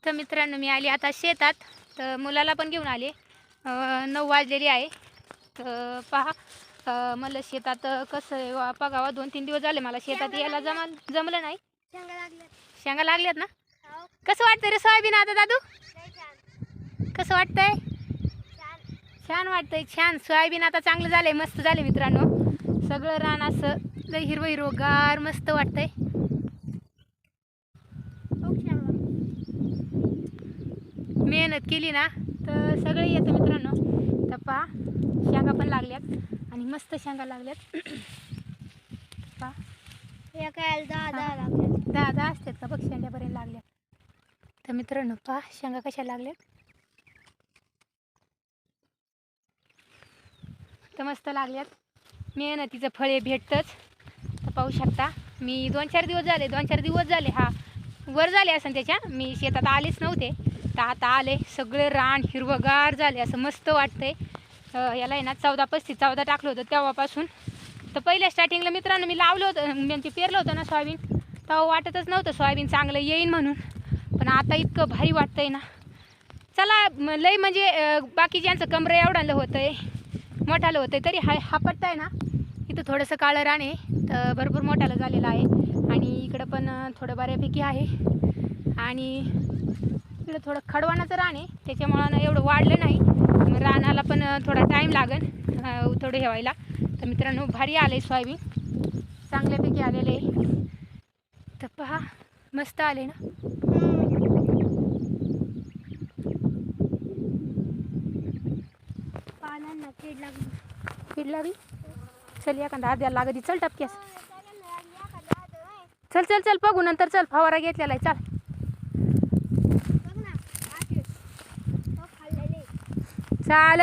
तर मित्रांनो मी आली आता शेतात, तर मुलाला पण घेऊन आले. 9 वाजलेली आहे. तर पहा मला शेतात कसं आहे बघावं. 2-3 दिवस झाले मला शेतात यायला जमलं नाही. शेंगा लागल्यात ना. कसं वाटतंय रे सोयाबीन आता दादू? कसं वाटतंय? छान वाटतंय. छान सोयाबीन आता चांगलं झालंय, मस्त झाले मित्रांनो. सगळं रान असं लय हिरवं हिरवगार मस्त वाटतंय. मेहनत केली ना तर सगळं येतं मित्रांनो. तर पहा शेंगा पण लागल्यात आणि मस्त शेंगा लागल्यात. पहा काय 10 असतात का बघ, शेंड्यापर्यंत लागल्यात. तर मित्रांनो पहा शेंगा कशा लागल्यात. तर मस्त लागल्यात. मेहनतीचं फळे भेटतंच. तर पाहू शकता मी 2-4 दिवस झाले हा वर झाले असं त्याच्या मी शेतात आलेच नव्हते. तर आता आले, सगळे रान हिरवगार झाले, असं मस्त वाटतंय. याला आहे ना 14 टाकलं होतं तेव्हापासून. तर पहिल्या स्टार्टिंगला मित्रांनो मी लावलं होतं, म्हणजे पेरलं होतं ना सोयाबीन, तेव्हा वाटतच नव्हतं सोयाबीन चांगलं येईन म्हणून. पण आता इतकं भारी वाटतंय ना. चला लय म्हणजे बाकीच्यांचं कमरं एवढालं होतंय, मोठालं होतंय, तरी हा पट्टा आहे ना इथं थोडंसं काळं रान आहे. तर भरपूर मोठालं झालेलं आहे. आणि इकडं पण थोडं बऱ्यापैकी आहे. आणि इकडं थोडं खडवानाचं रान आहे, त्याच्यामुळं ना एवढं वाढलं नाही. रानाला पण थोडा टाईम लागेल थोडं ठेवायला. तर मित्रांनो भारी आले सोयाबीन, चांगल्यापैकी आलेले आहे. तर पहा मस्त आले ना. पानांना कीड लागली. चल एखादा द्यायला लागत. चल टपक्यास. चल चल चल बघू नंतर. चल फवारा घेतलेला आहे. चाल चाल.